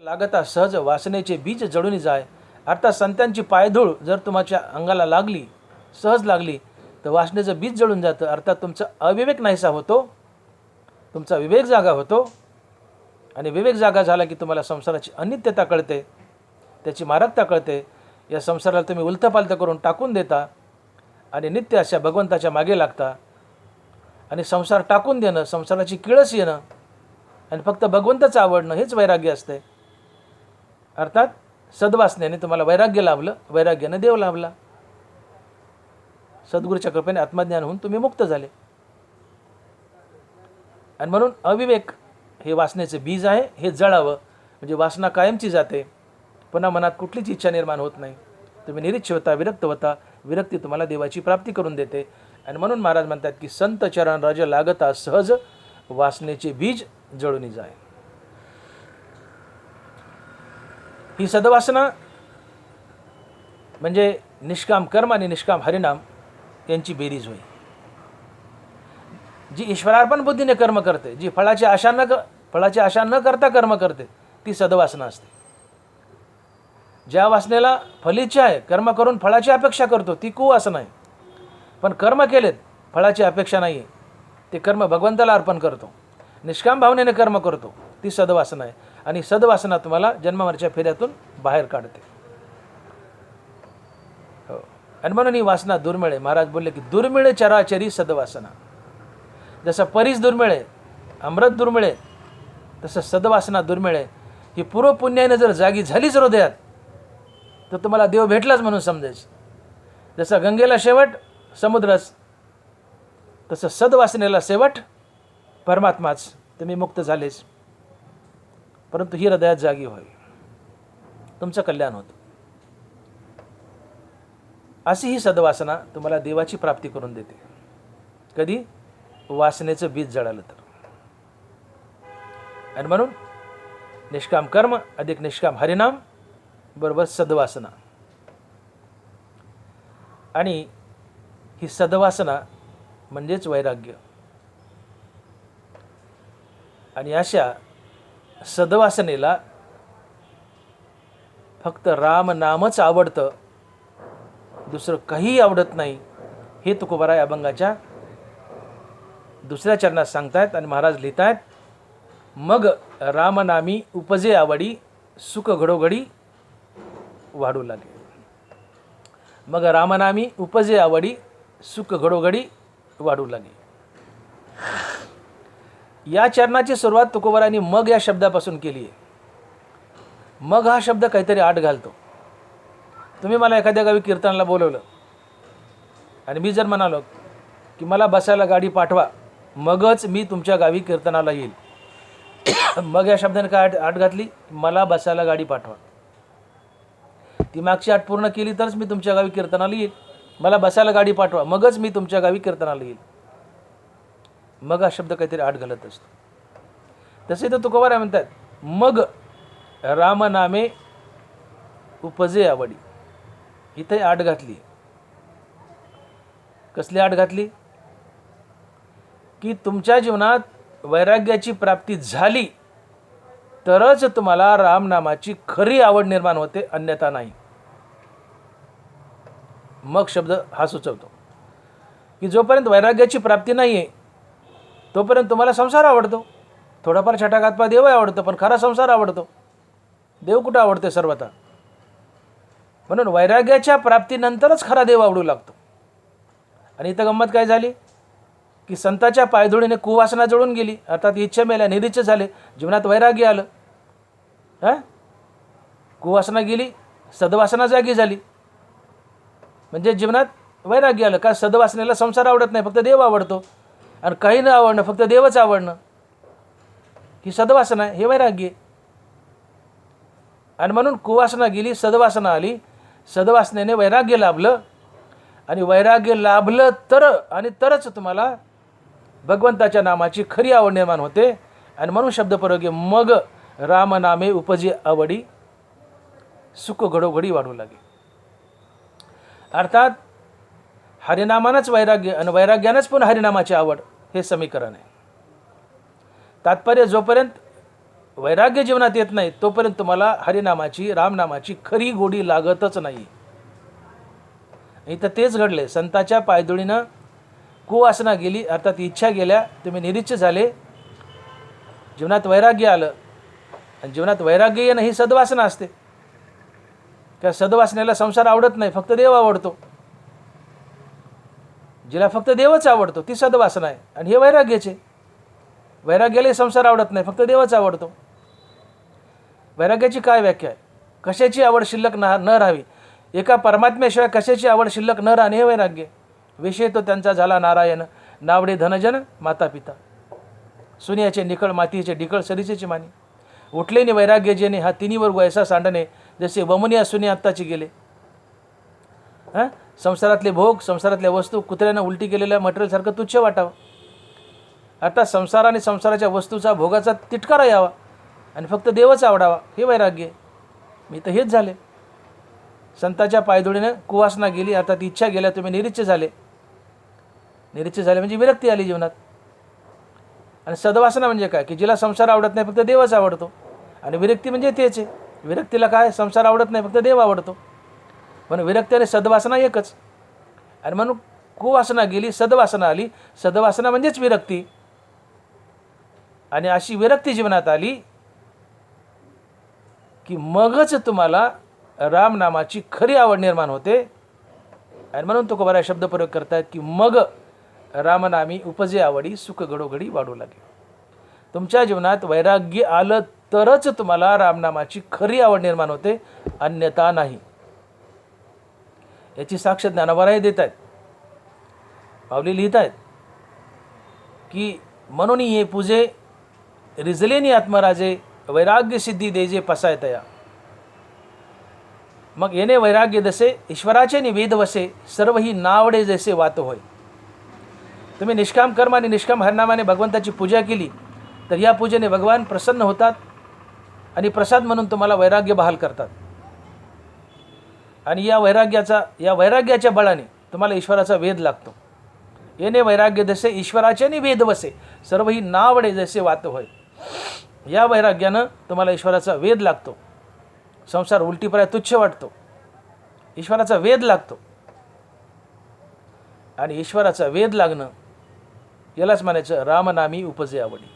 लागता सहज वासनेचे बीज जळून जाय. अर्थात संतांची पायधूळ जर तुमच्या अंगाला लागली, सहज लागली, तर वासनेचं बीज जळून जातं. अर्थात तुमचा अविवेक नाहीसा होतो, तुमचा विवेक जागा होतो. आणि विवेक जागा झाला की तुम्हाला संसाराची अनित्यता कळते, त्याची मारकता कळते. या संसाराला तुम्ही उलथंपालथं करून टाकून देता आणि नित्य अशा भगवंताच्या मागे लागता. आणि संसार टाकून देणं, संसाराची किळस येणं आणि फक्त भगवंताचं आवडणं हेच वैराग्य असते. अर्थात सद्वासनेने तुम्हाला वैराग्य लाभलं, वैराग्याने देव लाभला. सद्गुरूच्या कृपेने आत्मज्ञान होऊन तुम्ही मुक्त झाले. आणि म्हणून अविवेक हे वासनेचे बीज आहे, हे जळावं म्हणजे वासना कायमची जाते. पुन्हा मनात कुठलीच इच्छा निर्माण होत नाही. तुम्ही निरीच्छ होता, विरक्त होता. विरक्ती तुम्हाला देवाची प्राप्ती करून देते. आणि म्हणून महाराज म्हणतात की संत चरण रज लागता सहज वासनेचे बीज जळून जाय. ही सद्वासना म्हणजे निष्काम कर्म आणि निष्काम हरिनाम यांची बेरीज होय. जी ईश्वरार्पण बुद्धीने कर्म करते, जी फळाची आशा न करता कर्म करते, ती सद्वासना असते. ज्या वासनेला फलीची आहे, कर्म करून फळाची अपेक्षा करतो, ती कुवासना आहे. पण कर्म केलेत, फळाची अपेक्षा नाही आहे, ते कर्म भगवंताला अर्पण करतो, निष्काम भावनेने कर्म करतो, ती सद्वासना आहे. आणि सद्वासना तुम्हाला जन्ममरच्या फेऱ्यातून बाहेर काढते. हो. आणि म्हणून ही वासना दुर्मिळ आहे. महाराज बोलले की दुर्मिळ चराचरी सद्वासना. जसं परीस दुर्मिळ आहे, अमृत दुर्मिळ आहे, तसं सद्वासना दुर्मिळ आहे. ही पूर्व पुण्याने जर जागी झालीच हृदयात तर तुम्हाला देव भेटलाच म्हणून समजायचं. जसं गंगेला शेवट समुद्रच, तसं सद्वासनेला शेवट परमात्माच. तुम्ही मुक्त झालेच, परंतु ही हृदयात जागी व्हावी, तुमचं कल्याण होतं. अशी ही सद्वासना तुम्हाला देवाची प्राप्ती करून देते. कधी? वासनेचं बीज जळालं तर. आणि म्हणून निष्काम कर्म अधिक निष्काम हरिनाम बरोबर सद्वासना. आणि ही सद्वासना म्हणजेच वैराग्य. आणि अशा सद्वासनेला फक्त राम नामच आवडतं, दुसरं काहीही आवडत नाही. हे तुकोबाराय अभंगाच्या दुसऱ्या चरणात सांगतायत. आणि महाराज लिहितायत, मग रामनामी उपजे आवडी सुख घडोघडी वाढू लागे. मग रामनामी उपजे आवडी सुख घडोघडी वाढू लागे. या चरणाची सुरुवात तुकोबारायांनी मग या शब्दापासून केली आहे. मग हा शब्द काहीतरी आड घालतो. तुम्ही मला एखाद्या गावी कीर्तनाला बोलवलं आणि मी जर म्हणालो की मला बसायला गाडी पाठवा, मगच मी तुमच्या गावी कीर्तनाला येईल. मग या शब्दाने काय आठ घातली? मला बसायला गाडी पाठवा. ती मागची आठ पूर्ण केली तरच मी तुमच्या गावी कीर्तनाला येईल. मला बसायला गाडी पाठवा, मगच मी तुमच्या गावी कीर्तनाला येईल. मग हा शब्द काहीतरी आठ घालत असतो. तसे तर तुकोबाराय म्हणतात, मग रामनामे उपजे आवडी. इथे आठ घातली. कसली आठ घातली? की तुमच्या जीवनात वैराग्याची प्राप्ती झाली तरच तुम्हाला रामनामाची खरी आवड निर्माण होते, अन्यथा नाही. मग शब्द हा सुचवतो की जोपर्यंत वैराग्याची प्राप्ती नाही आहे तोपर्यंत तुम्हाला संसार आवडतो. थोडाफार छटाकातपा देव आवडतो, पण खरा संसार आवडतो. देव कुठं आवडते सर्वथा. म्हणून वैराग्याच्या प्राप्तीनंतरच खरा देव आवडू लागतो. आणि इथं गंमत काय झाली की संताच्या पायधुळीने कुवासना जळून गेली. अर्थात इच्छा मेल्या, निरीच्छ झाले, जीवनात वैराग्य आलं. कुवासना गेली, सद्वासना जागी झाली, म्हणजे जीवनात वैराग्य आलं. का? सद्वासनेला संसार आवडत नाही, फक्त देव आवडतो. आणि काही न आवडणं, फक्त देवच आवडणं, ही सद्वासना आहे, हे वैराग्य. आणि म्हणून कुवासना गेली, सद्वासना आली. सद्वासनेने वैराग्य लाभलं. आणि वैराग्य लाभलं तरच तुम्हाला भगवंताच्या नामाची खरी आवड निर्माण होते. आणि म्हणून शब्दप्रयोगे मग रामनामे उपजे आवडी सुख घडोघडी वाढू लागे. अर्थात हरिनामानंच वैराग्य आणि वैराग्यानंच पुन्हा हरिनामाची आवड, हे समीकरण आहे. तात्पर्य जोपर्यंत वैराग्य जीवनात येत नाही तोपर्यंत तुम्हाला हरिनामाची रामनामाची खरी गोडी लागतच नाही. इथं तेच घडले. संताच्या पायदुळीनं कुवासना गेली, अर्थात इच्छा गेल्या, तुम्ही निरीच्छ झाले, जीवनात वैराग्य आलं. आणि जीवनात वैराग्य येणं ही सद्वासना असते. त्या सद्वासनेला संसार आवडत नाही, फक्त देव आवडतो. जिला फक्त देवच आवडतो ती सद्वासना आहे. आणि हे वैराग्याचे. वैराग्याला संसार आवडत नाही, फक्त देवच आवडतो. वैराग्याची काय व्याख्या आहे? कशाची आवड शिल्लक न राहावी. एका परमात्म्याशिवाय कशाची आवड शिल्लक न राहणे हे वैराग्य. विषय तो त्यांचा झाला नारायण, नावडे धनजन माता पिता. सुनियाचे निकळ मातीचे ढिकळ सरीचेची मानी. उठलेने वैराग्य जेणे हा तिन्हीवर वैसा सांडणे, जसे वमुनिया सुनी आत्ताची गेले. संसारातले भोग, संसारातल्या वस्तू कुत्र्यानं उलटी केलेल्या मटेरियलसारखं तुच्छ वाटावं. अर्थात संसार आणि संसाराच्या वस्तूचा भोगाचा तिटकारा यावा आणि फक्त देवच आवडावा हे वैराग्य. मी तर हेच झाले. संताच्या पायदुळीनं कुवासना गेली, अर्थात इच्छा गेल्या, तुम्ही निरीच्छ झाले. निरीच्छ झाले म्हणजे विरक्ती आली जीवनात. आणि सद्वासना म्हणजे काय? की जिला संसार आवडत नाही, फक्त देवच आवडतो. आणि विरक्ती म्हणजे तेच आहे. विरक्तीला काय? संसार आवडत नाही, फक्त देव आवडतो. म्हणून विरक्ती आणि सद्वासना एकच. आणि म्हणून कुवासना गेली, सद्वासना आली. सद्वासना म्हणजेच विरक्ती. आणि अशी विरक्ती जीवनात आली की मगच तुम्हाला रामनामाची खरी आवड निर्माण होते. आणि म्हणून तो बरा शब्द प्रयोग करतायत की मग रामनामी उपजे आवडी, सुख घडोघडी वाढू लागे. तुमच्या जीवनात वैराग्य आलं तरच तुम्हाला रामनामाची खरी आवड निर्माण होते, अन्यथा नाही. याची साक्ष ज्ञानोबाराय देत आहेत. पावली लिहित आहेत की म्हणून ये पूजे रिजलेनी आत्मराजे, वैराग्य सिद्धी देजे पसाय तया. मग येणे वैराग्य दसे, ईश्वराचे निवेद वसे, सर्व ही नावडे जैसे वात होय. तुम्ही निष्काम कर्म आणि निष्काम हरनामाने भगवंताची पूजा केली तर या पूजेने भगवान प्रसन्न होतात आणि प्रसाद म्हणून तुम्हाला वैराग्य बहाल करतात. आणि या वैराग्याच्या बळाने तुम्हाला ईश्वराचा वेध लागतो. येणे वैराग्य दसे, ईश्वराचे निवेद वसे, सर्व ही नावडे जैसे वात होय. या वैराग्यानं तुम्हाला ईश्वराचा वेध लागतो. संसार उलटीपर्याय तुच्छ वाटतो. ईश्वराचा वेध लागतो. आणि ईश्वराचा वेध लागणं यालाच म्हणायचं रामनामी उपजे आवडी.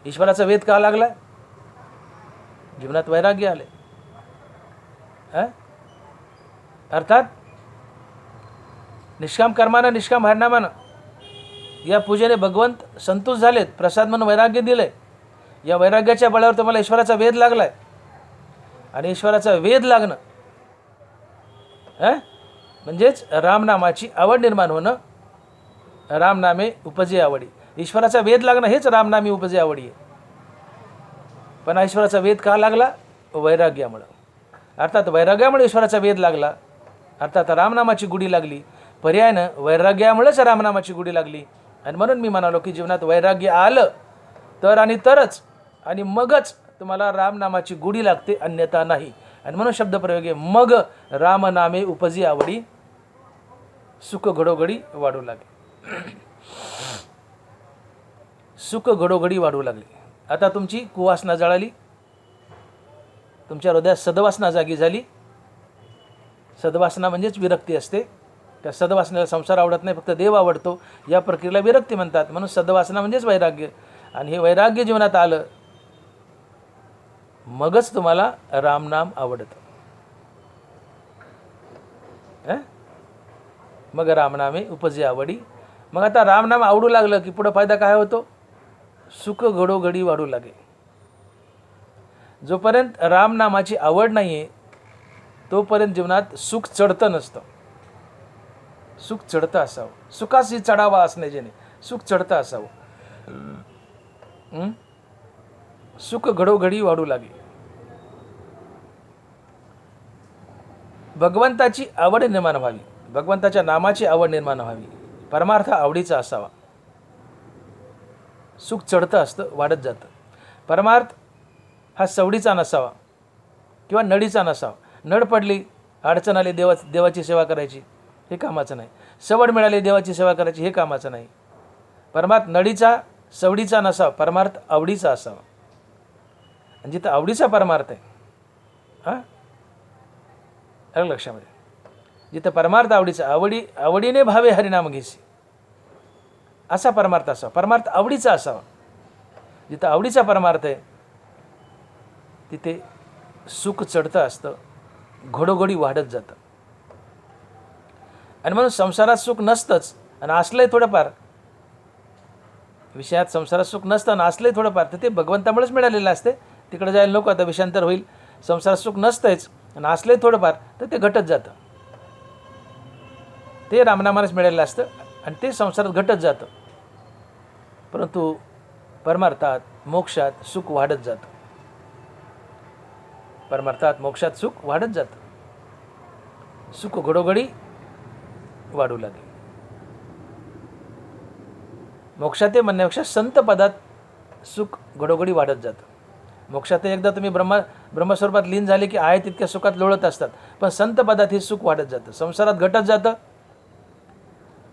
ईश्वराचा वेध का लागला? जीवनात वैराग्य आले. अर्थात निष्काम कर्मानं, निष्काम हरनामानं या पूजेने भगवंत संतुष्ट झालेत, प्रसाद म्हणून वैराग्य दिलंय. या वैराग्याच्या बळावर तुम्हाला ईश्वराचा वेध लागलाय. आणि ईश्वराचा वेध लागणं म्हणजेच रामनामाची आवड निर्माण होणं. रामनामे उपजे आवडी. ईश्वराचा वेध लागणं हेच रामनामी उपजे आवडी आहे. पण ईश्वराचा वेध का लागला? वैराग्यामुळं. अर्थात वैराग्यामुळे ईश्वराचा वेध लागला, अर्थात रामनामाची गुढी लागली. पर्यायानं वैराग्यामुळेच रामनामाची गुढी लागली. आणि म्हणून मी म्हणालो की जीवनात वैराग्य आलं तर आणि तरच आणि मगच तुम्हाला रामनामाची गुढी लागते, अन्यथा नाही. आणि म्हणून शब्दप्रयोग आहे मग रामनामे उपजी आवडी, सुख घडोघडी वाढू लागे. सुख घडोघडी वाढू लागली. आता तुमची कुवासना जळाली, तुमच्या हृदयात सद्वासना जागी झाली. सद्वासना म्हणजेच विरक्ती असते. त्या सद्वासनेला संसार आवडत नाही, फक्त देव आवडतो. या प्रक्रियेला विरक्ती म्हणतात. म्हणून सद्वासना म्हणजेच वैराग्य. आणि हे वैराग्य जीवनात आलं मगच तुम्हाला रामनाम आवडतं. मग रामनामे उपजे आवडी. मग आता रामनाम आवडू लागलं की पुढं फायदा काय होतो? सुख घडोघडी वाढू लागे. जोपर्यंत रामनामाची आवड नाही आहे तोपर्यंत जीवनात सुख चढतं नसतं. सुख चढतं असावं. सुखाशी चढावा असणे जेणे सुख चढतं असावं. सुख घडोघडी वाढू लागे. भगवंताची आवड निर्माण व्हावी, भगवंताच्या नामाची आवड निर्माण व्हावी, परमार्थ आवडीचा असावा. सुख चढतं असतं, वाढत जातं. परमार्थ हा सवडीचा नसावा किंवा नडीचा नसावा. नड पडली, अडचण आली, देवाची सेवा करायची हे कामाचं नाही. सवड मिळाली, देवाची सेवा करायची हे कामाचं नाही. परमार्थ नडीचा, सवडीचा नसावा, परमार्थ आवडीचा असावा. आणि जिथं आवडीचा परमार्थ आहे, हां अलग लक्षामध्ये, जिथं परमार्थ आवडीचा, आवडीने भावे हरिनाम घेसी, असा परमार्थ असावा, परमार्थ आवडीचा असावा. जिथं आवडीचा परमार्थ आहे तिथे सुख चढतं असतं, घडोघडी वाढत जातं. आणि म्हणून संसारात सुख नसतंच आणि असलंही थोडंफार, विषयात संसारात सुख नसतं आणि असलंही थोडंफार, तर ते भगवंतामुळेच मिळालेलं असते. तिकडे जायला नको, आता विषयांतर होईल. संसारात सुख नसतंच आणि असलंही थोडंफार, तर ते घटत जातं. ते रामनामानेच मिळालेलं असतं आणि ते संसारात घटत जातं. परंतु परमार्थात मोक्षात सुख वाढत जातं. परमार्थात मोक्षात सुख वाढत जातं. सुख घडोघडी वाढू लागेल. मोक्षात म्हणण्यापेक्षा संत पदात सुख घडोघडी वाढत जातं. मोक्षात एकदा तुम्ही ब्रह्मस्वरूपात लीन झाले की आहे तितक्या सुखात लोळत असतात, पण संत पदात हे सुख वाढत जातं. संसारात घटत जातं,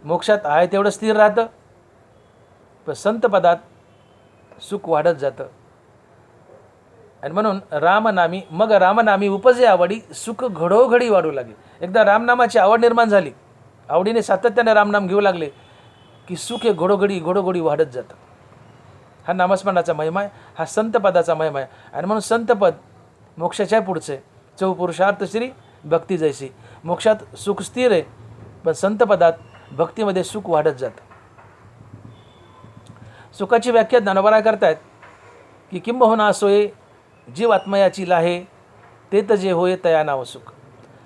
मोक्षात आहे तेवढं स्थिर राहतं, पण संत पदात सुख वाढत जातं. आणि म्हणून रामनामी मग रामनामी उपजे आवडी, सुख घडोघडी वाढू लागेल. एकदा रामनामाची आवड निर्माण झाली, आवडीने सातत्याने रामनाम घेऊ लागले की सुख हे घडोघडी वाढत जातं. हा नामस्मरणाचा महिमा आहे, हा संतपदाचा महिमा आहे. आणि म्हणून संतपद मोक्षाच्या पुढचे चौपुरुषार्थ श्री भक्ती जैसी. मोक्षात सुख स्थिर आहे, पण संतपदात भक्तीमध्ये सुख वाढत जातं. सुखाची व्याख्या ज्ञानोबा करतायत की किंबहुना सोये जीव आत्मयाची लाहे, ते जे होय तया नाव सुख.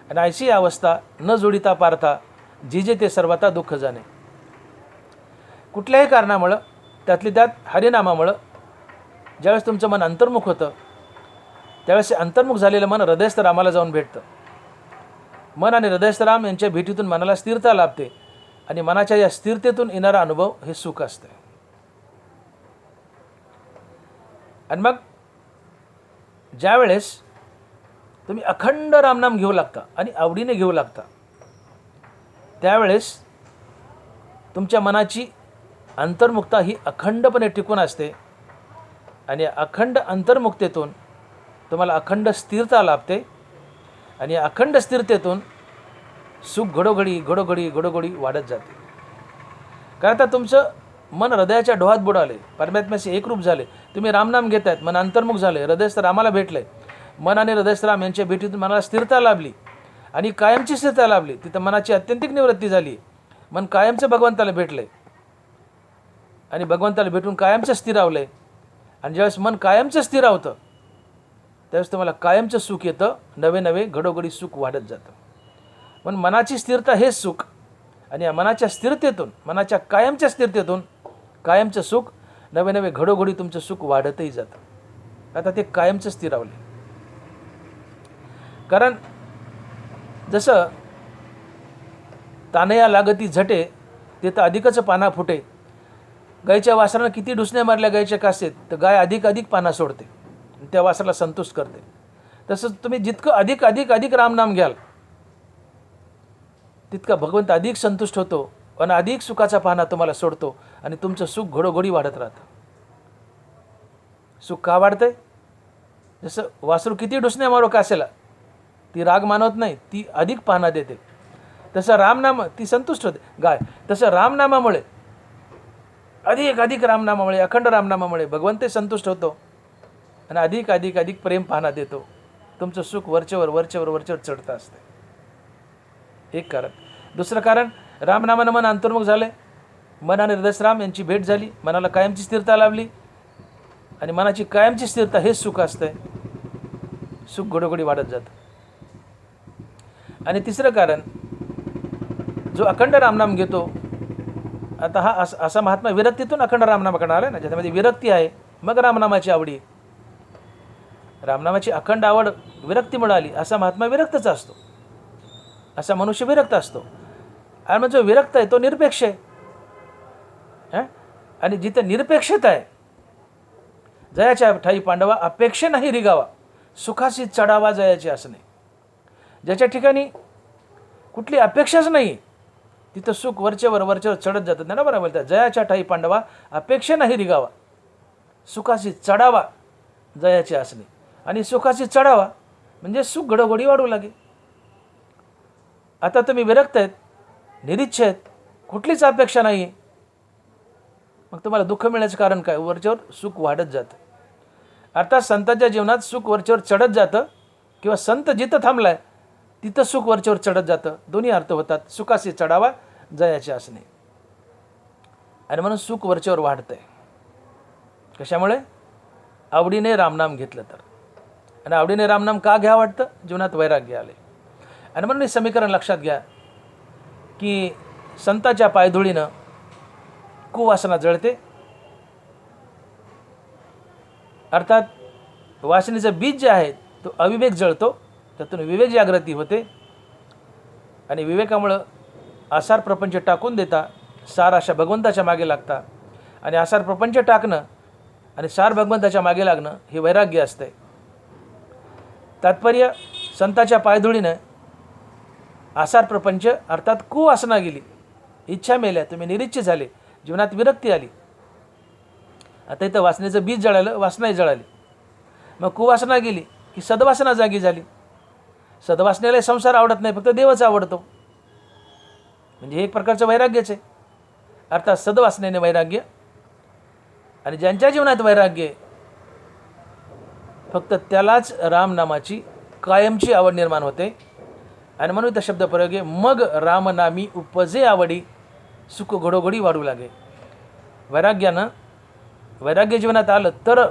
आणि ऐशी अवस्था न जोडिता पार्था, जिजे ते सर्वता दुःख जाणे. कुठल्याही कारणामुळं, त्यातली त्यात हरिनामामुळं ज्यावेळेस तुमचं मन अंतर्मुख होतं, त्यावेळेस अंतर्मुख झालेलं मन हृदयस्थ रामाला जाऊन भेटतं. मन आणि हृदयस्थ राम यांच्या भेटीतून मनाला स्थिरता लाभते आणि मनाच्या या स्थिरतेतून येणारा अनुभव हे सुख असते. आणि मग ज्यावेळेस तुम्ही अखंड रामनाम घेऊ लागता आणि आवडीने घेऊ लागता, त्यावेळेस तुमच्या मनाची अंतर्मुखता ही अखंडपणे टिकून असते आणि अखंड अंतर्मुक्तेतून तुम्हाला अखंड स्थिरता लाभते आणि अखंड स्थिरतेतून सुख घडोघडी वाढत जाते. कारण आता तुमचं मन हृदयाच्या डोहात बुडाले, परमात्म्याशी एकरूप झाले, तुम्ही रामनाम घेत आहेत, मन अंतर्मुख झाले, हृदयस्थ रामाला भेटले. मन आणि हृदयस्थ राम यांच्या भेटीतून मनाला स्थिरता लाभली आणि कायमची स्थिरता लाभली. तिथं मनाची अत्यंतिक निवृत्ती झाली, मन कायमचं भगवंताला भेटले आणि भगवंताला भेटून कायमचं स्थिरावलं आहे. आणि ज्यावेळेस मन कायमचं स्थिरावतं त्यावेळेस तुम्हाला कायमचं सुख येतं, नवे घडोघडी सुख वाढत जातं. पण मनाची स्थिरता हेच सुख आणि या मनाच्या स्थिरतेतून, मनाच्या कायमच्या स्थिरतेतून कायमचं सुख, नवे घडोघडी तुमचं सुख वाढतही जातं. आता ते कायमचं स्थिरावले. कारण जसं तानया लागती झटे, ते तर अधिकच पाना फुटे. गायीच्या वासरानं किती डुसण्या मारल्या गायीच्या कासेत, तर गाय अधिक पाना सोडते, त्या वासराला संतुष्ट करते. तसंच तुम्ही जितकं अधिक रामनाम घ्याल तितका भगवंत अधिक संतुष्ट होतो आणि अधिक सुखाचा पाना तुम्हाला सोडतो आणि तुमचं सुख घडोघडी वाढत राहतं. सुख का वाढतंय? जसं वासरू किती डुसण्या मारो कासेला, ती राग मानवत नाही, ती अधिक पाना देते. तसं रामनाम, ती संतुष्ट होते गाय. तसं रामनामामुळे, अधिक रामनामामुळे, अखंड रामनामामुळे भगवंत संतुष्ट होतो आणि अधिक प्रेम पाना देतो. तुमचं सुख वरचेवर चढतं असते. एक कारण. दुसरं कारण, रामनामानं मन अंतर्मुख झाले, मन आणि हृदयराम यांची भेट झाली, मनाला कायमची स्थिरता लाभली आणि मनाची कायमची स्थिरता हेच सुख असतंय. सुख घडोघडी वाढत जातं. आणि तिसरं कारण, जो अखंड रामनाम घेतो, आता हा असा महात्मा विरक्तीतून अखंड रामनामाकडे आला ना, ज्याच्यामध्ये विरक्ती आहे, मग रामनामाची आवडी. रामनामाची अखंड आवड विरक्तीमुळे आली, असा महात्मा विरक्तच असतो, असा मनुष्य विरक्त असतो. आणि मग जो विरक्त आहे तो निरपेक्ष आहे. आणि जिथे निरपेक्षता आहे, जयाच्या ठाई पांडवा अपेक्षा नाही रिगावा, सुखाशी चढावा जयाची असणे. ज्याच्या ठिकाणी कुठली अपेक्षाच नाही, तिथं सुख वरचेवर चढत जातं. ज्ञानोबा बोलतात, जयाच्या ठाई पांडवा अपेक्षा नाही रिगावा, सुखाशी चढावा जयाची असणे. आणि सुखाची चढावा म्हणजे सुख घडोघडी वाढू लागे. आता तुम्ही विरक्त आहेत, निरीच्छ आहेत, कुठलीच अपेक्षा नाही आहे, मग तुम्हाला दुःख मिळण्याचं कारण काय? वरच्यावर सुख वाढत जातं. अर्थात संतांच्या जीवनात सुख वरच्यावर चढत जातं, किंवा संत जिथं थांबलाय तिथं सुख वरच्यावर चढत जातं. दोन्ही अर्थ होतात. सुखाशी चढावा, जयाचे असणे. आणि म्हणून सुख वरच्यावर वाढतंय. कशामुळे? आवडीने रामनाम घेतलं तर. आणि आवडीने रामनाम का घ्या वाटतं? जीवनात वैराग्य आले. आणि म्हणून हे समीकरण लक्षात घ्या की संताच्या पायधुळीनं कुवासना जळते. अर्थात वासनेचं बीज जे आहे तो अविवेक जळतो, त्यातून विवेक जागृती होते. आणि विवेकामुळं आसार प्रपंच टाकून देता सार अशा भगवंताच्या मागे लागता. आणि आसार प्रपंच टाकणं आणि सार भगवंताच्या मागे लागणं हे वैराग्य असते. तात्पर्य, संताच्या पायधुळीनं आसार प्रपंच अर्थात कुवासना गेली, इच्छा मेल्या, तुम्ही निरीच्छ झाले, जीवनात विरक्ती आली. आता इथं वासनेचं बीज जळालं, वासनाही जळाली. मग कुवासना गेली की सद्वासना जागी झाली. सद्वासनेला संसार आवडत नाही, फक्त देवच आवडतो. म्हणजे हे एक प्रकारचं वैराग्यच आहे. अर्थात सद्वासनेने वैराग्य. आणि ज्यांच्या जीवनात वैराग्य फक्त त्यालाच रामनामाची कायमची आवड निर्माण होते. आणि म्हणून इथं शब्द प्रयोग आहे, मग रामनामी उपजे आवडी, सुख घडोघडी वाढू लागे. वैराग्य जीवनात आलं तर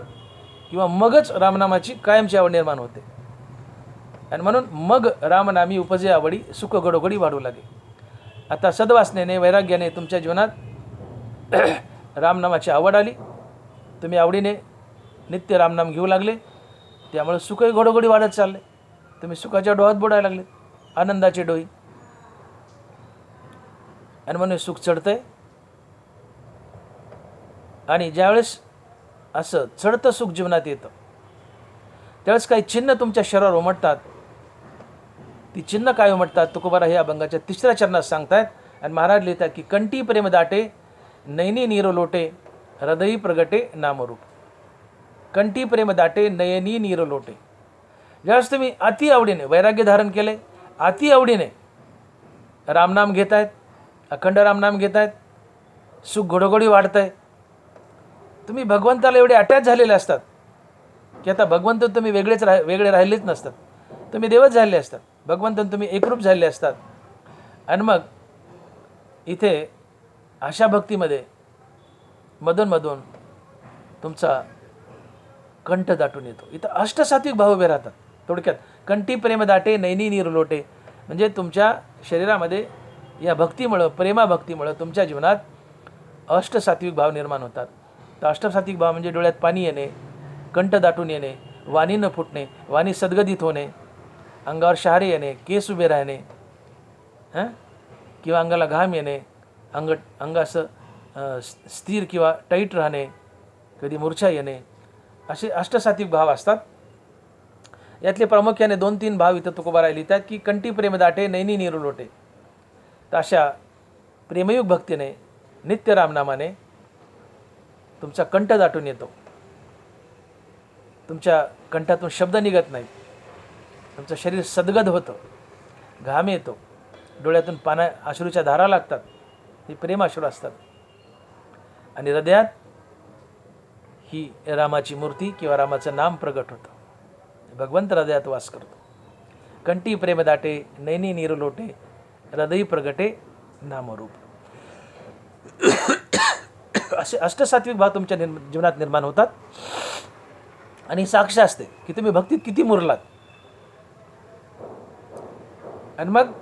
किंवा मगच रामनामाची कायमची आवड निर्माण होते. आणि म्हणून मग रामनामी उपजे आवडी, सुख घडोघडी वाढू लागे. आता सद्वासनेने, वैराग्याने तुमच्या जीवनात रामनामाची आवड आली, तुम्ही आवडीने नित्य रामनाम घेऊ लागले, त्यामुळे सुखही घडोघडी वाढत चालले. तुम्ही सुखाच्या डोहात बुडायला लागले, आनंदाचे डोई. आणि म्हणून सुख चढतंय. आणि ज्यावेळेस असं चढतं सुख जीवनात येतं, त्यावेळेस काही चिन्ह तुमच्या शरीरावर उमटतात. ती चिन्ह काय उमटतात? तुकोबारा हे अभंगाच्या 3ऱ्या चरणात सांगतायत. आणि महाराज लिहितात की कंठी प्रेम दाटे, नयनी नीर लोटे, हृदयी प्रगटे नामरूप. कंठी प्रेम दाटे, नयनी नीर लोटे. ज्यावेळेस तुम्ही अति आवडीने वैराग्य धारण केले, अति आवडीने रामनाम घेत आहेत, अखंड रामनाम घेत आहेत, सुख घडोघडी वाढत आहे. तुम्ही भगवंताला एवढे अटॅच झालेले असतात की आता भगवंत तुम्ही वेगळे राहिलेच नसतात, तुम्ही देवच झाले असतात, भगवंत तुम्ही एकरूप झाले असतात. आणि मग इथे अशा भक्तीमध्ये मधून तुमचा कंठ दाटून येतो. इथं अष्टसात्विक भाव उभे राहतात. थोडक्यात, कंठी प्रेम दाटे, नैनी नीर लोटे. म्हणजे तुमच्या शरीरामध्ये या भक्तीमुळं, प्रेमाभक्तीमुळं तुमच्या जीवनात अष्टसात्विक भाव निर्माण होतात. तर अष्टसात्विक भाव म्हणजे डोळ्यात पाणी येणे, कंठ दाटून येणे, वाणी न फुटणे, वाणी सद्गदित होणे, अंगावर शहारे येणे, केस उभे राहणे, किंवा अंगाला घाम येणे, अंग असं स्थिर किंवा टाईट राहणे, कधी मूर्छा येणे, असे अष्टसात्विक भाव असतात. यातले प्रामुख्याने 2-3 भाव इथं तुकोबारा लिहितात की कंठी प्रेम दाटे, नैनी नीर लोटे. तर अशा प्रेमयुग भक्तीने, नित्य रामनामाने तुमचा कंठ दाटून येतो. तुमच्या कंठातून शब्द निघत नाही, तुमचं शरीर सद्गद होतं, घाम येतो, डोळ्यातून अश्रूच्या धारा लागतात, ही प्रेमाश्रू असतात. आणि हृदयात ही रामाची मूर्ती किंवा रामाचं नाम प्रगट होतं. भगवंत हृदयात वास करतो. कंठी प्रेम दाटे, नैनी नीर लोटे, हृदयी प्रगटे नामरूप. असे अष्टसात्विक भाव तुमच्या जीवनात निर्माण होतात. आणि साक्ष असते की तुम्ही भक्तीत किती मुरलात. आणि मग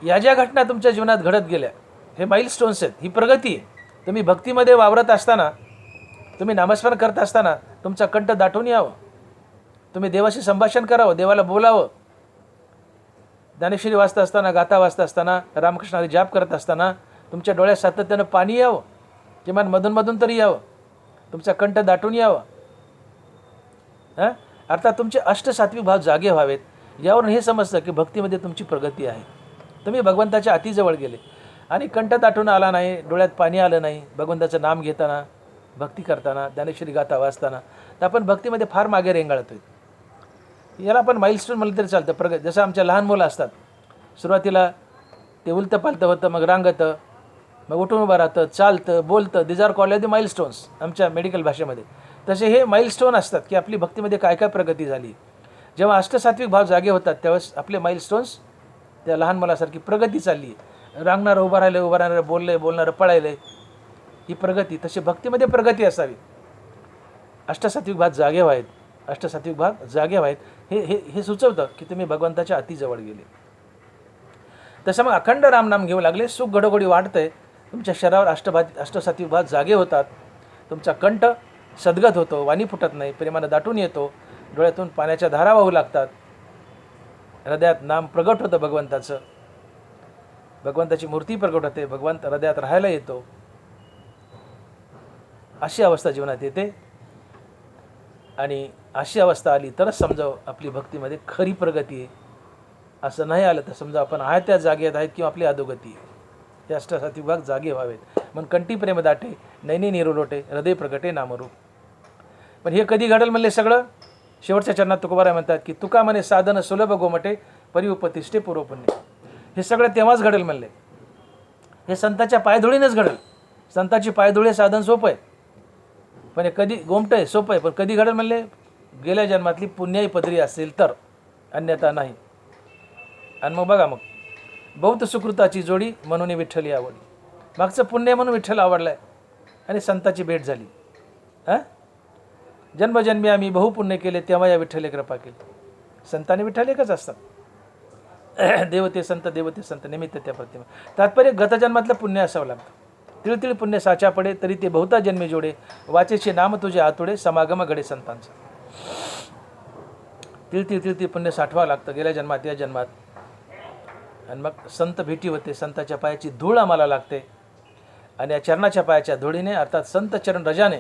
या ज्या घटना तुमच्या जीवनात घडत गेल्या, हे माइलस्टोन्स आहेत, ही प्रगती आहे. तुम्ही भक्तीमध्ये वावरत असताना, तुम्ही नामस्मरण करत असताना तुमचा कंठ दाटून यावं, तुम्ही देवाशी संभाषण करावं, देवाला बोलावं. ज्ञानेश्वरी वाचता असताना, गाथा वाचता असताना, रामकृष्णारी जाप करत असताना तुमच्या डोळ्यात सातत्यानं पाणी यावं, किमान मधून तरी यावं, तुमचा कंठ दाटून यावं. अर्थात तुमचे अष्टसात्विक भाव जागे व्हावेत. यावरून हे समजतं की भक्तीमध्ये तुमची प्रगती आहे. तुम्ही भगवंताच्या अतिजवळ गेले आणि कंठ दाटून आला नाही, डोळ्यात पाणी आलं नाही भगवंताचं नाम घेताना, भक्ती करताना, ज्ञानेश्वरी गाथा वाचताना, तर आपण भक्तीमध्ये फार मागे रेंगाळतो आहे. याला आपण माइलस्टोन म्हणलं तरी चालतं. जसं आमच्या लहान मुलं असतात, सुरुवातीला ते उलतं पालतं होतं, मग रांगतं, मग उठून उभं राहतं, चालतं, बोलतं. These are called the milestones आमच्या मेडिकल भाषेमध्ये. तसे हे माइलस्टोन असतात की आपली भक्तीमध्ये काय काय प्रगती झाली. जेव्हा अष्टसात्विक भाव जागे होतात त्यावेळेस आपले माइलस्टोन्स त्या लहान मुलासारखी प्रगती चालली आहे. रांगणारं उभं राहिलं, उभं राहणारं बोललं, बोलणारं पळायलं, ही प्रगती. तशी भक्तीमध्ये प्रगती असावी. अष्टसात्विक भाग जागे व्हावेत, अष्टसात्विक भाग जागे व्हावेत. हे हे हे सुचवतं की तुम्ही भगवंताच्या अतिजवळ गेले. तसं मग अखंड रामनाम घेऊ लागले, सुख घडोघडी वाढतंय, तुमच्या शरीरावर अष्टसात्विक भाग जागे होतात, तुमचा कंठ सद्गत होतो, वाणी फुटत नाही, प्रेमानं दाटून येतो, डोळ्यातून पाण्याच्या धारा वाहू लागतात, हृदयात नाम प्रगट होतं भगवंताचं, भगवंताची मूर्ती प्रगट होते, भगवंत हृदयात राहायला येतो. अशी अवस्था जीवनात येते. आणि अशी अवस्था आली तरच समजावं आपली भक्तीमध्ये खरी प्रगती आहे. असं नाही आलं तर समजा आपण आहे त्या जागेत आहेत किंवा आपली अधोगती आहे. हे अष्टसात्विक भाग जागे व्हावेत. मन कंठी प्रेम दाटे, नैनी निरुलोटे, हृदय प्रगटे नामरूप. पण हे कधी घडेल म्हणले सगळं? शेवटच्या चरणात तुकोबाराय म्हणतात की तुका म्हणे साधन सुलभ गोमटे, परिउपतिष्ठे पूर्वपुण्य. हे सगळं तेव्हाच घडेल म्हणले. हे संताच्या पायधुळीनेच घडेल. संताची पायधुळी साधन सोपं आहे, पण हे कधी गोमटं आहे, सोपं आहे, पण कधी घडेल म्हणले? गेल्या जन्मातली पुण्याई पदरी असेल तर, अन्यथा नाही. आणि मग बघा, मग बहुत सुकृताची जोडी म्हणून विठ्ठली आवडली. मागचं पुण्य म्हणून विठ्ठल आवडलाय आणि संताची भेट झाली. जन्मजन्मी आम्ही बहुपुण्य केले तेव्हा या विठ्ठले कृपा केली. संतांनी विठ्ठल एकच असतात. देवते संत, देवते संत, निमित्त त्या प्रतिमा. तात्पर्य गतजन्मातलं पुण्य असावं लागतं. तिळतिळ पुण्य साचा पडे, तरी ते बहुता जन्मी जोडे, वाचेचे नाम तुझे आतुडे, समागम घडे संतांचा. तिळतिळ तिळतिळ पुण्य साठवावं लागतं गेल्या जन्मात, या जन्मात. आणि मग संत भेटी होते, संताच्या पायाची धूळ आम्हाला लागते. आणि या चरणाच्या पायाच्या धुळीने, अर्थात संत चरण रजाने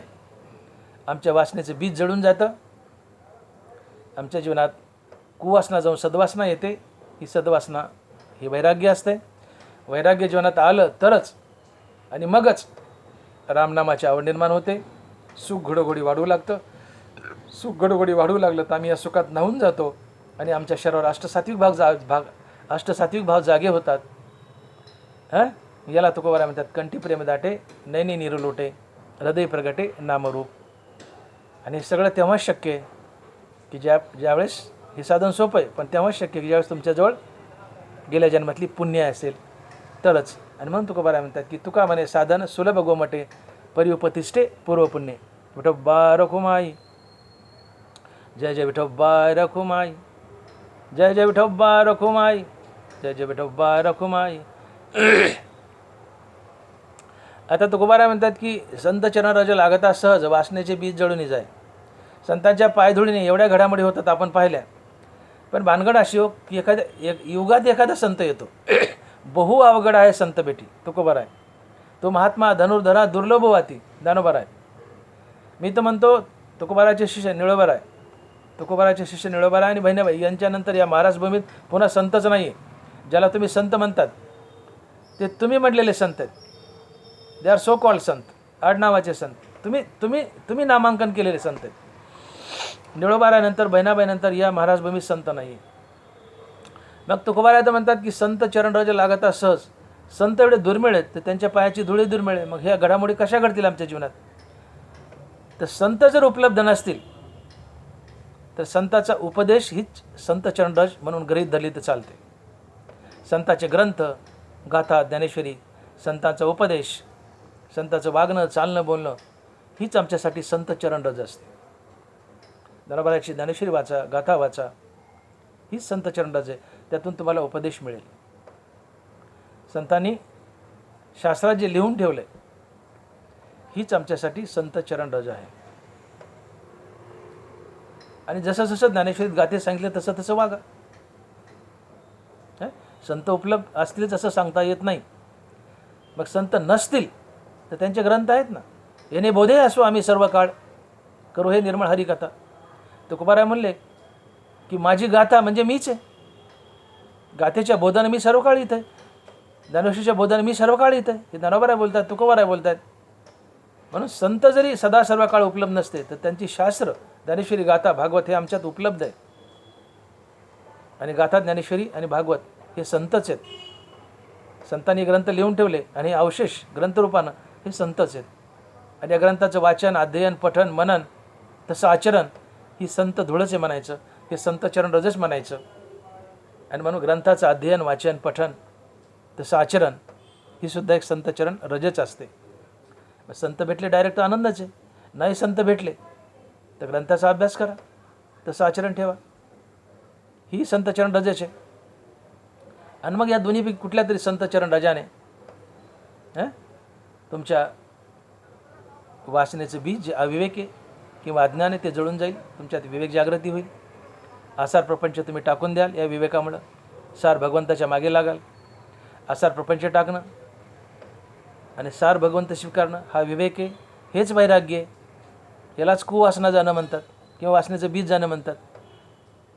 आमच्या वासनेचं बीज जळून जातं. आमच्या जीवनात कुवासना जाऊन सद्वासना येते. ही सद्वासना ही वैराग्य असते. वैराग्य जीवनात आलं तरच आणि मगच रामनामाची आवड निर्माण होते. सुख घडोघडी वाढू लागतं. सुख घडोघडी वाढू लागलं तर आम्ही या सुखात न्हावून जातो आणि आमच्या शरीरावर अष्टसात्विक भाव जागे होतात. याला तुकोबाराय म्हणतात कंठी प्रेम दाटे, नैनी निरुलोटे, हृदय प्रगटे नामरूप. आणि हे सगळं तेव्हाच शक्य आहे की ज्यावेळेस हे साधन सोपं आहे, पण तेव्हाच शक्य आहे की ज्यावेळेस तुमच्याजवळ गेल्या जन्मातली पुण्य असेल तरच. आणि म्हणून तुकोबाराय म्हणतात की तुका म्हणे साधन सुलभ गोमटे, परिउपतिष्ठे पूर्वपुण्य. विठोबा रखुमाई, जय जय विठोबा रखुमाई, जय जय विठोबा रखुमाई, जय जय विठोबा रखुमाई. आता तुकोबाराय म्हणतात की संत चरणराज लागता सहज, वासनेचे बीज जळून जाय. संतांच्या पायधुळीने एवढ्या घडामोडी होतात आपण पाहिल्या. पण भानगड अशी हो की युगात एखादा संत येतो. बहु अवघड आहे संत भेटी. तुकोबाराय तो महात्मा धनुर्धरा दुर्लभ वाती दानोबाराय. मी तर म्हणतो तुकोबारायचे शिष्य निळोबाराय, तुकोबारायचे शिष्य निळोबाराय आणि बहिणाबाई यांच्यानंतर या महाराज भूमीत पुन्हा संतच नाही आहे. ज्याला तुम्ही संत म्हणतात ते तुम्ही म्हटलेले संत आहेत. दे आर सो कॉल्ड संत, आडनावाचे संत. तुम्ही नामांकन केलेले संत आहेत. निळोबारायनंतर बहिणाबाईनंतर या महाराज भूमीत संत नाही आहे. मग तुकोबाराय तर म्हणतात की संत चरणराज लागता सहज. संत एवढे दुर्मिळ आहेत तर त्यांच्या पायाची धुळी दुर्मिळ आहे. मग ह्या घडामोडी कशा घडतील आमच्या जीवनात? तर संत जर उपलब्ध नसतील तर संताचा उपदेश हीच संत चरणराज म्हणून गृहीत धरली तर चालते. संताचे ग्रंथ, गाथा, ज्ञानेश्वरी, संतांचा उपदेश, संताचं वागणं, चालणं, बोलणं हीच आमच्यासाठी संत चरणराज असते. दानोबारायची ज्ञानेश्वरी वाचा, गाथा वाचा, हीच संत चरणराज आहे. त्यातून तुम्हाला उपदेश मिळेल. संतांनी शास्त्रात जे लिहून ठेवलं आहे हीच आमच्यासाठी संत चरणराज आहे. आणि जसं जसं ज्ञानेश्वरीत गाथे सांगितले तसं तसं वागा. संत उपलब्ध असतीलच असं सांगता येत नाही. मग संत नसतील तर त्यांचे ग्रंथ आहेत ना. येणे बोधे असो आम्ही सर्व काळ, करू हे निर्मळ हरिकथा. तुकोबाराय म्हणले की माझी गाथा म्हणजे मीच आहे. गाथेच्या बोधानं मी सर्व काळ इथं आहे. ज्ञानेश्वरीच्या बोधानं मी सर्व काळ इथं आहे. हे दानोबाराय बोलतात, तुकोबाराय बोलतात. म्हणून संत जरी सदा सर्व काळ उपलब्ध नसते तर त्यांची शास्त्र ज्ञानेश्वरी गाथा भागवत हे आमच्यात उपलब्ध आहे. आणि गाथा ज्ञानेश्वरी आणि भागवत हे संतच आहेत. संतांनी ग्रंथ लिहून ठेवले आणि अवशेष ग्रंथरूपानं हे संतच आहेत. आणि या ग्रंथाचं वाचन, अध्ययन, पठन, मनन, तसं आचरण ही संत धुळच आहे म्हणायचं. हे संत चरण रजच म्हणायचं. आणि म्हणून ग्रंथाचं अध्ययन, वाचन, पठन, तसं आचरण ही सुद्धा एक संत चरण रजच असते. संत भेटले डायरेक्ट आनंदच आहे. नाही संत भेटले तर ग्रंथाचा अभ्यास करा, तसं आचरण ठेवा, ही संत चरण रजच आहे. आणि मग या दोन्हीपैकी कुठल्या तरी संत चरण रजाने तुमच्या वासनेचं बीज जे अविवेक आहे किंवा अज्ञान आहे ते जळून जाईल. तुमच्यात विवेक जागृती होईल. आसार प्रपंच तुम्ही टाकून द्याल. या विवेकामुळं सार भगवंताच्या मागे लागाल. आसार प्रपंच टाकणं आणि सार भगवंत स्वीकारणं हा विवेक आहे. हेच वैराग्य आहे. यालाच कुवासना जाणं म्हणतात किंवा वासनेचं बीज जाणं म्हणतात.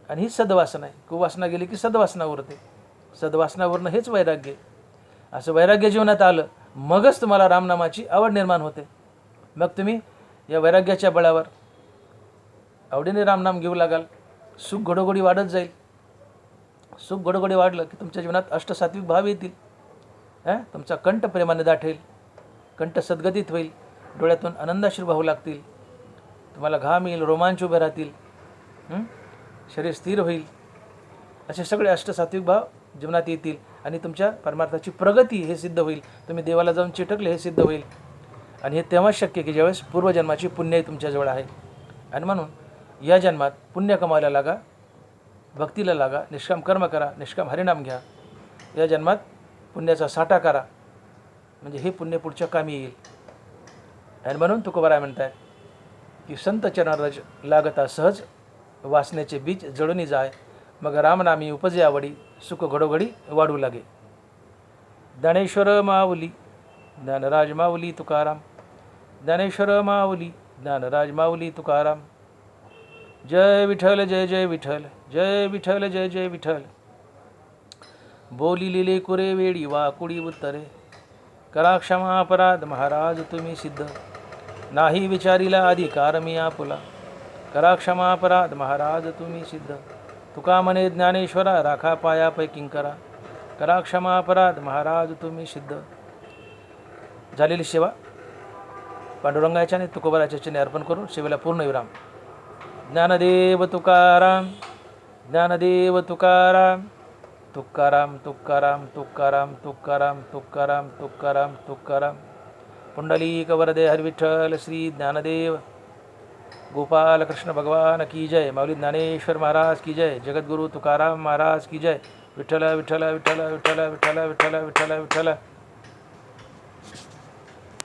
आणि ही सद्वासना आहे. कुवासना गेली की सद्वासना उरते. सद्वासना उरणं हेच वैराग्य आहे. असं वैराग्य जीवनात आलं मगच तुम्हाला रामनामाची आवड निर्माण होते. मग तुम्ही या वैराग्याच्या बळावर आवडीने रामनाम घेऊ लागाल. सुख घडोघडी वाढत जाईल. सुख घडोघडी वाढलं की तुमच्या जीवनात अष्टसात्विक भाव येतील. तुमचा कंठ प्रेमाने दाटेल. कंठ सद्गतीत होईल. डोळ्यातून आनंदाश्रू वाहू लागतील. तुम्हाला घाम येईल, रोमांच उभे राहतील, शरीर स्थिर होईल. असे सगळे अष्टसात्विक भाव जीवनात येतील आणि तुमच्या परमार्थाची प्रगती हे सिद्ध होईल. तुम्ही देवाला जाऊन चिटकले हे सिद्ध होईल. आणि हे तेव्हाच शक्य की ज्यावेळेस पूर्वजन्माची पुण्य तुमच्याजवळ आहे. आणि म्हणून या जन्मात पुण्य कमावायला लागा, भक्तीला लागा, निष्काम कर्म करा, निष्काम हरिनाम घ्या. या जन्मात पुण्याचा साठा करा म्हणजे हे पुण्य पुढच्या कामी येईल. आणि म्हणून तुकोबाराय म्हणतायत की संत चरण रज लागता सहज, वासनेचे बीज जळूनी जाय, मग रामनामी उपजे आवडी, सुख घडोघडी वाढू लागे. ज्ञानेश्वर माऊली ज्ञानराज माऊली तुकाराम. ज्ञानेश्वर माऊली ज्ञानराज माऊली तुकाराम. जय विठ्ठल जय जय विठ्ठल, जय विठ्ठल जय जय विठ्ठल. बोली लिले कुरे वेडी वाकुडी उत्तरे, करा क्षमा अपराध महाराज तुम्ही सिद्ध. नाही विचारिला अधिकार मी आपुला, करा क्षमा अपराध महाराज तुम्ही सिद्ध. तुका म्हणे ज्ञानेश्वरा राखा पायापै किंकरा, करा क्षमा अपराध महाराज तुम्ही सिद्ध. झालेली सेवा पांडुरंगाच्या आणि तुकोबाराच्या चरणी अर्पण करून सेवेला पूर्ण विराम. ज्ञानदेव तुकाराम, ज्ञानदेव तुकाराम, तुकाराम तुकाराम तुकाराम तुकाराम तुकाराम तुकाराम तुकाराम. पुंडलीक वरदे हरिविठ्ठल श्री ज्ञानदेव गोपाल कृष्ण भगवान की जय. माऊली ज्ञानेश्वर महाराज की जय. जगद्गुरु तुकाराम महाराज की जय. विठ्ठल विठ्ठल विठ्ठल विठ्ठल विठ्ठल विठ्ठल विठ्ठल विठ्ठल.